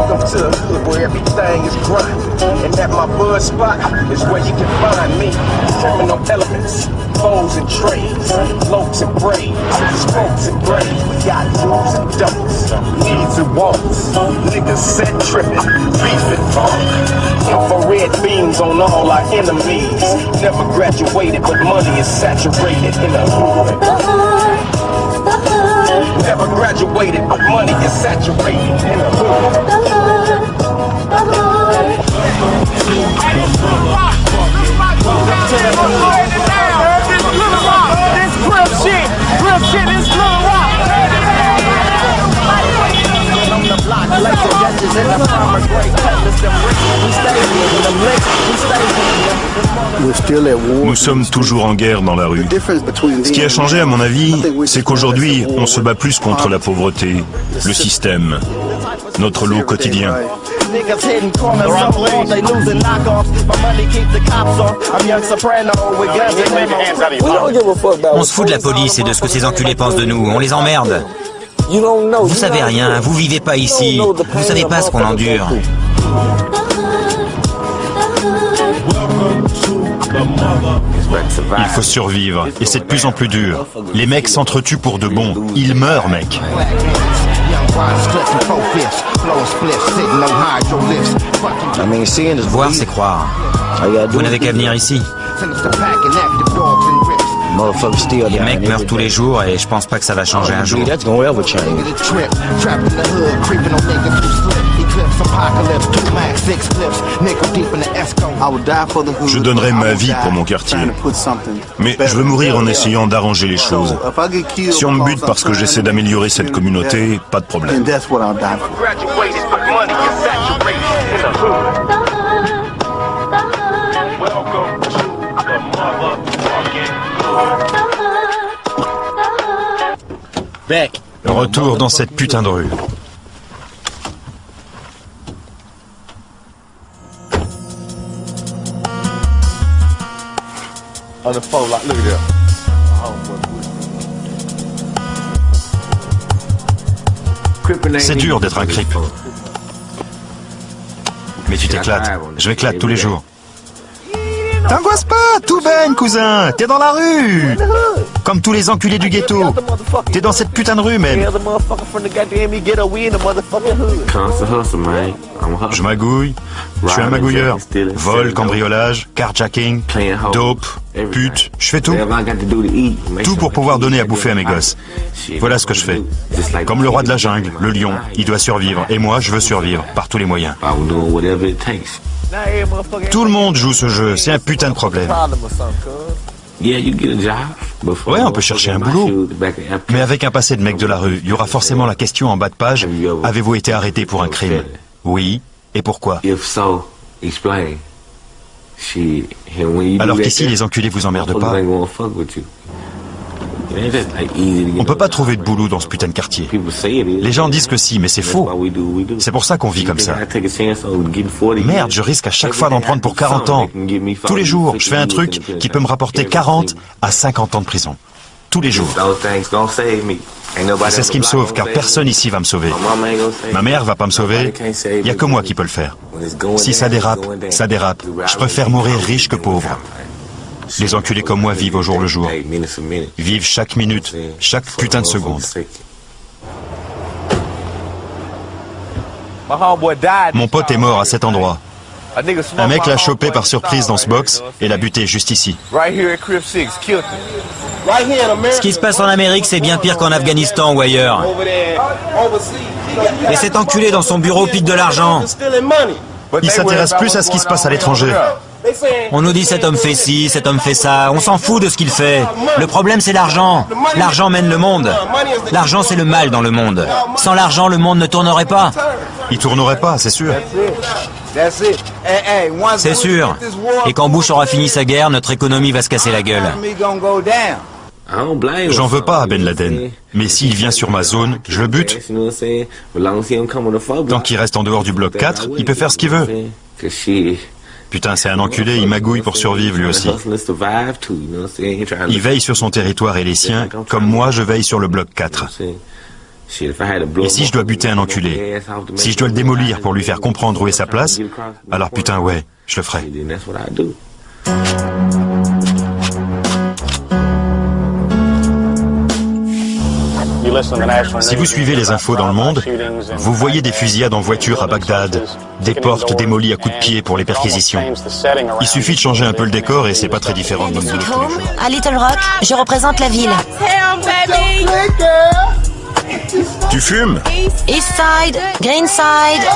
Welcome to the hood where everything is grind. And at my bud spot is where you can find me. Criminal elements, foes and trades, lopes and braids, spokes and braids. We got dudes and doubles, needs and wants. Niggas set tripping, beef and funk. Infrared beams on all our enemies. Never graduated, but money is saturated in the hood. Never graduated, but money is saturated in the hood. Nous sommes toujours en guerre dans la rue. Ce qui a changé, à mon avis, c'est qu'aujourd'hui, on se bat plus contre la pauvreté, le système, notre lot quotidien. On se fout de la police et de ce que ces enculés pensent de nous, on les emmerde. Vous savez rien, vous vivez pas ici, vous savez pas ce qu'on endure. Il faut survivre, et c'est de plus en plus dur. Les mecs s'entretuent pour de bon, ils meurent, mec. Voir, c'est croire. Vous n'avez qu'à venir ici. Les mecs meurent tous les jours et je pense pas que ça va changer un jour. Je donnerai ma vie pour mon quartier. Mais je veux mourir en essayant d'arranger les choses. Si on me bute parce que j'essaie d'améliorer cette communauté, pas de problème. Retour dans cette putain de rue. C'est dur d'être un creep. Mais tu t'éclates. Je m'éclate tous les jours. T'angoisses pas, tout baigne, cousin. T'es dans la rue. Comme tous les enculés du ghetto. T'es dans cette putain de rue, même. Je magouille. Je suis un magouilleur. Vol, cambriolage, carjacking, dope, pute. Je fais tout. Tout pour pouvoir donner à bouffer à mes gosses. Voilà ce que je fais. Comme le roi de la jungle, le lion. Il doit survivre. Et moi, je veux survivre. Par tous les moyens. Tout le monde joue ce jeu, c'est un putain de problème. Ouais, on peut chercher un boulot. Mais avec un passé de mec de la rue, il y aura forcément la question en bas de page. Avez-vous été arrêté pour un crime? Oui. Et pourquoi? Alors qu'ici, les enculés vous emmerdent pas. On peut pas trouver de boulot dans ce putain de quartier. Les gens disent que si, mais c'est faux. C'est pour ça qu'on vit comme ça. Merde, je risque à chaque fois d'en prendre pour 40 ans. Tous les jours, je fais un truc qui peut me rapporter 40 à 50 ans de prison. Tous les jours. Et c'est ce qui me sauve, car personne ici va me sauver. Ma mère va pas me sauver, il n'y a que moi qui peux le faire. Si ça dérape, ça dérape. Je préfère mourir riche que pauvre. Les enculés comme moi vivent au jour le jour. Vivent chaque minute, chaque putain de seconde. Mon pote est mort à cet endroit. Un mec l'a chopé par surprise dans ce box et l'a buté juste ici. Ce qui se passe en Amérique, c'est bien pire qu'en Afghanistan ou ailleurs. Et cet enculé dans son bureau pique de l'argent. Il s'intéresse plus à ce qui se passe à l'étranger. On nous dit cet homme fait ci, cet homme fait ça, on s'en fout de ce qu'il fait. Le problème c'est l'argent. L'argent mène le monde. L'argent c'est le mal dans le monde. Sans l'argent, le monde ne tournerait pas. Il tournerait pas, c'est sûr. C'est sûr. Et quand Bush aura fini sa guerre, notre économie va se casser la gueule. J'en veux pas à Ben Laden. Mais s'il vient sur ma zone, je le bute. Tant qu'il reste en dehors du bloc 4, il peut faire ce qu'il veut. Putain, c'est un enculé, il magouille pour survivre lui aussi. Il veille sur son territoire et les siens, comme moi je veille sur le bloc 4. Et si je dois buter un enculé, si je dois le démolir pour lui faire comprendre où est sa place, alors putain ouais, je le ferai. Si vous suivez les infos dans le monde, vous voyez des fusillades en voiture à Bagdad, des portes démolies à coups de pied pour les perquisitions. Il suffit de changer un peu le décor et c'est pas très différent de notre vie de tous les jours. À Little Rock, je représente la ville. Tu fumes? East Side, Green Side.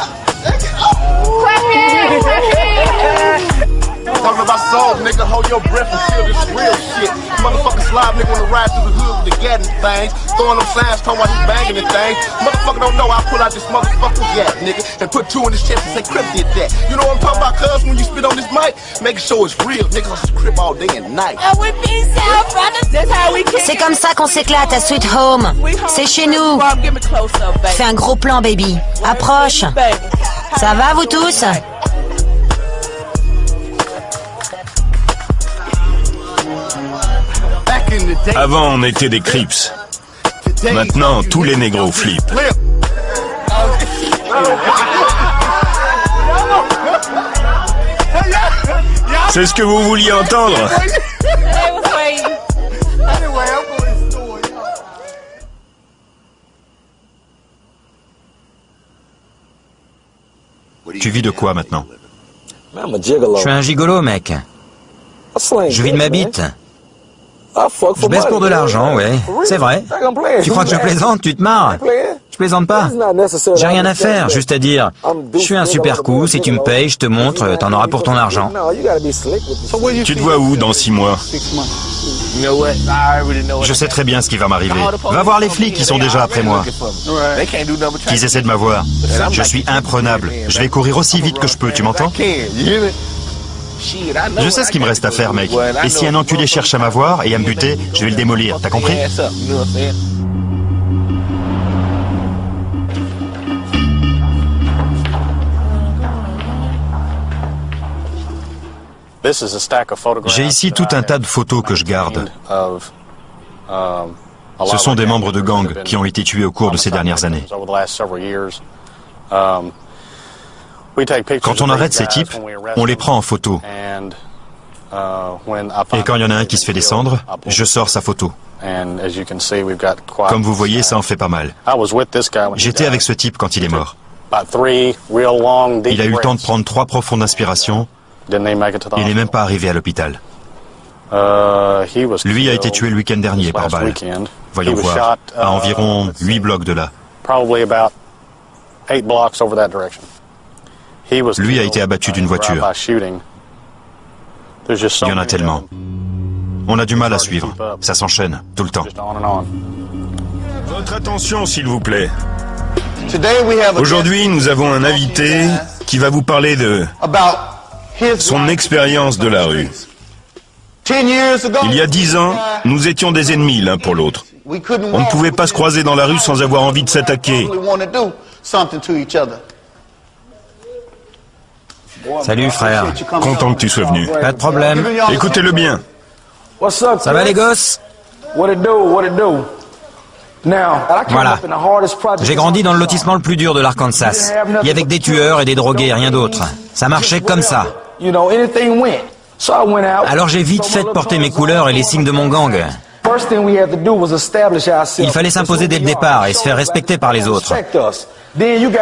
Talking about souls, nigga, hold your breath and feel this real shit. Motherfucking slide nigga wanna ride through the hood with the Gatton things. Throwing them signs, talking about he banging the thing. Motherfucker don't know I pull out this motherfucking gat, nigga, and put two in his chest and say Crip did that. You know what I'm talking about, cuz, when you spit on this mic? Making sure it's real, niggas on some Crip all day and night. C'est comme ça qu'on s'éclate à Sweet Home. C'est chez nous. Fais un gros plan, baby. Approche. Ça va, vous tous? Avant, on était des Crips. Maintenant, tous les négros flippent. C'est ce que vous vouliez entendre? Tu vis de quoi maintenant? Je suis un gigolo, mec. Je vis de ma bite. Je baisse pour de l'argent, ouais. C'est vrai. Tu crois que je plaisante? Tu te marres? Je plaisante pas. J'ai rien à faire, juste à dire, je suis un super coup, si tu me payes, je te montre, t'en auras pour ton argent. Tu te vois où dans 6 mois? Je sais très bien ce qui va m'arriver. Va voir les flics qui sont déjà après moi. Qu'ils essaient de m'avoir. Je suis imprenable. Je vais courir aussi vite que je peux, tu m'entends? Je sais ce qu'il me reste à faire, mec. Et si un enculé cherche à m'avoir et à me buter, je vais le démolir, t'as compris? J'ai ici tout un tas de photos que je garde. Ce sont des membres de gangs qui ont été tués au cours de ces dernières années. Quand on arrête ces types, on les prend en photo. Et quand il y en a un qui se fait descendre, je sors sa photo. Comme vous voyez, ça en fait pas mal. J'étais avec ce type quand il est mort. Il a eu le temps de prendre 3 profondes inspirations. Il n'est même pas arrivé à l'hôpital. Lui a été tué le week-end dernier par balle. Voyons voir, à environ 8 blocs de là. Lui a été abattu d'une voiture. Il y en a tellement. On a du mal à suivre. Ça s'enchaîne, tout le temps. Votre attention, s'il vous plaît. Aujourd'hui, nous avons un invité qui va vous parler de son expérience de la rue. Il y a 10 ans, nous étions des ennemis l'un pour l'autre. On ne pouvait pas se croiser dans la rue sans avoir envie de s'attaquer. Salut, frère. Content que tu sois venu. Pas de problème. Écoutez-le bien. Ça va, les gosses? Voilà. J'ai grandi dans le lotissement le plus dur de l'Arkansas. Il y avait que des tueurs et des drogués, rien d'autre. Ça marchait comme ça. Alors j'ai vite fait de porter mes couleurs et les signes de mon gang. Il fallait s'imposer dès le départ et se faire respecter par les autres.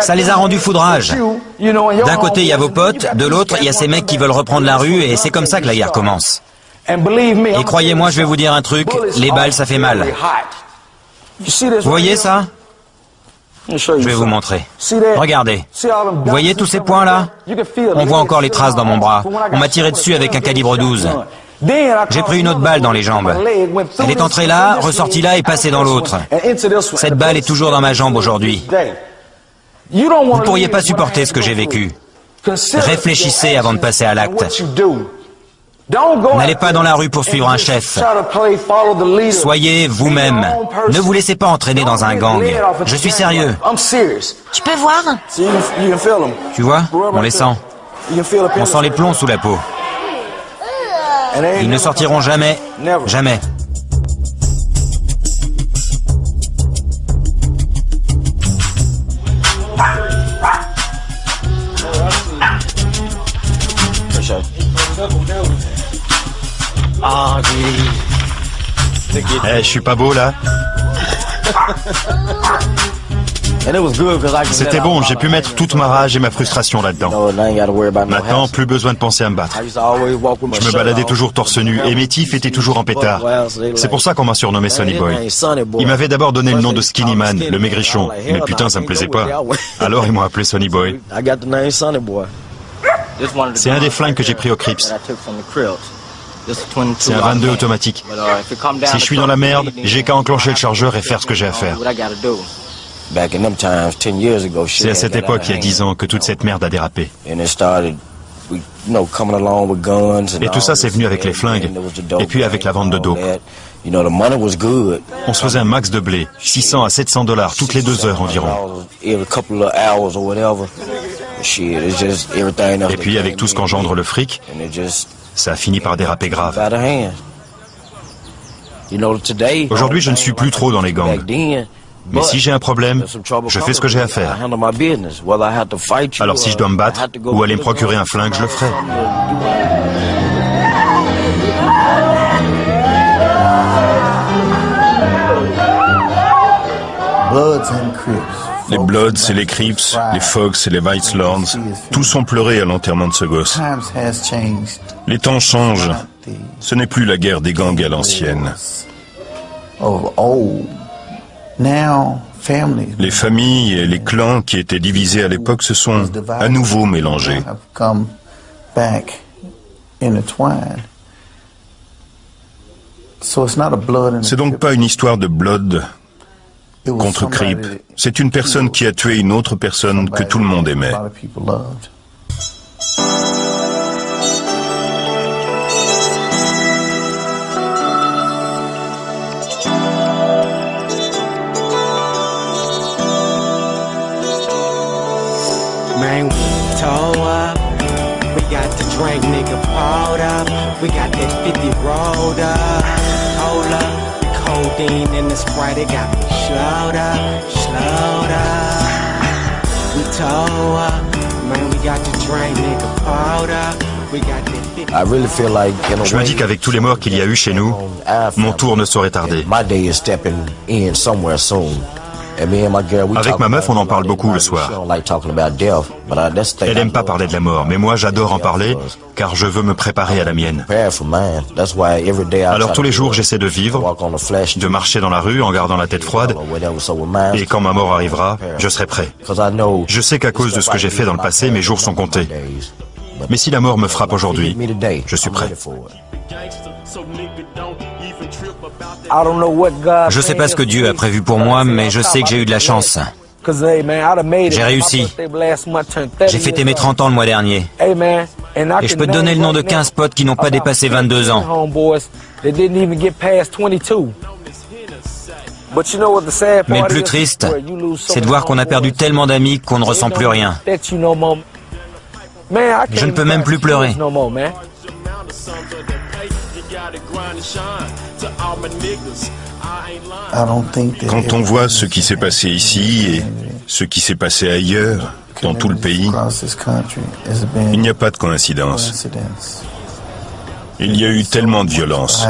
Ça les a rendus foudrages. D'un côté, il y a vos potes, de l'autre, il y a ces mecs qui veulent reprendre la rue et c'est comme ça que la guerre commence. Et croyez-moi, je vais vous dire un truc, les balles, ça fait mal. Vous voyez ça? Je vais vous montrer. Regardez. Vous voyez tous ces points-là? On voit encore les traces dans mon bras. On m'a tiré dessus avec un calibre 12. J'ai pris une autre balle dans les jambes. Elle est entrée là, ressortie là et passée dans l'autre. Cette balle est toujours dans ma jambe aujourd'hui. Vous ne pourriez pas supporter ce que j'ai vécu. Réfléchissez avant de passer à l'acte. N'allez pas dans la rue pour suivre un chef. Soyez vous-même. Ne vous laissez pas entraîner dans un gang. Je suis sérieux. Je peux voir? Tu vois? On les sent. On sent les plombs sous la peau. Ils ne sortiront jamais. Jamais. Eh, je suis pas beau là? C'était bon, j'ai pu mettre toute ma rage et ma frustration là-dedans. Maintenant, plus besoin de penser à me battre. Je me baladais toujours torse nu et mes tifs étaient toujours en pétard. C'est pour ça qu'on m'a surnommé Sonny Boy. Ils m'avaient d'abord donné le nom de Skinny Man, le maigrichon. Mais putain, ça me plaisait pas. Alors ils m'ont appelé Sonny Boy. C'est un des flingues que j'ai pris au Crips. C'est un 22 automatique. Si je suis dans la merde, j'ai qu'à enclencher le chargeur et faire ce que j'ai à faire. C'est à cette époque, il y a 10 ans, que toute cette merde a dérapé. Et tout ça, c'est venu avec les flingues, et puis avec la vente de dope. On se faisait un max de blé, 600 à 700 $ toutes les 2 heures environ. Et puis avec tout ce qu'engendre le fric, ça a fini par déraper grave. Aujourd'hui, je ne suis plus trop dans les gangs. Mais si j'ai un problème, je fais ce que j'ai à faire. Alors si je dois me battre ou aller me procurer un flingue, je le ferai. Les Bloods et les Crips, les Fox et les Vice Lords, tous ont pleuré à l'enterrement de ce gosse. Les temps changent. Ce n'est plus la guerre des gangs à l'ancienne. Les familles et les clans qui étaient divisés à l'époque se sont à nouveau mélangés. C'est donc pas une histoire de Blood contre Crip. C'est une personne qui a tué une autre personne que tout le monde aimait. Man, we toe up. We got the drink, nigga, pulled up. We got that 50 rolled up. Hold up, the codeine and the Sprite, it got me slowed up. We toe up. Man, we got the drink, nigga, pulled up. We got that 50. Je me dis qu'avec tous les morts qu'il y a eu chez nous, mon tour ne saurait tarder. Avec ma meuf, on en parle beaucoup le soir. Elle aime pas parler de la mort, mais moi j'adore en parler, car je veux me préparer à la mienne. Alors tous les jours, j'essaie de vivre, de marcher dans la rue en gardant la tête froide, et quand ma mort arrivera, je serai prêt. Je sais qu'à cause de ce que j'ai fait dans le passé, mes jours sont comptés. Mais si la mort me frappe aujourd'hui, je suis prêt. Je sais pas ce que Dieu a prévu pour moi, mais je sais que j'ai eu de la chance. J'ai réussi. J'ai fêté mes 30 ans le mois dernier. Et je peux te donner le nom de 15 potes qui n'ont pas dépassé 22 ans. Mais le plus triste, c'est de voir qu'on a perdu tellement d'amis qu'on ne ressent plus rien. Je ne peux même plus pleurer. Quand on voit ce qui s'est passé ici et ce qui s'est passé ailleurs, dans tout le pays, il n'y a pas de coïncidence. Il y a eu tellement de violence.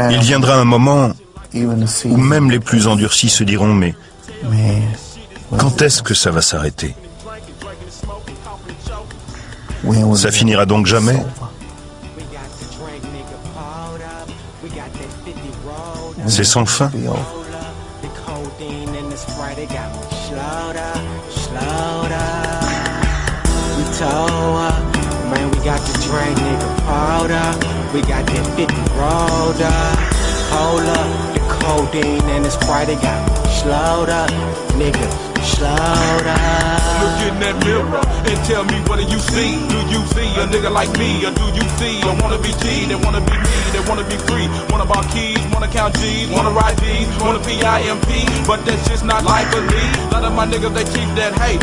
Il viendra un moment où même les plus endurcis se diront « Mais quand est-ce que ça va s'arrêter ?» Ça finira donc jamais. C'est sans fin. We got that 50 rolled up. Hold up, the codeine and the Sprite, they got me slowed up, nigga, slowed up. Look in that mirror and tell me what do you see? Do you see a nigga like me, or do you see a wanna be G, that wanna be me, that wanna be free? Wanna buy keys, wanna count G's, wanna ride D's, wanna PIMP, but that's just not life for me. A lot of my niggas, they keep that hate.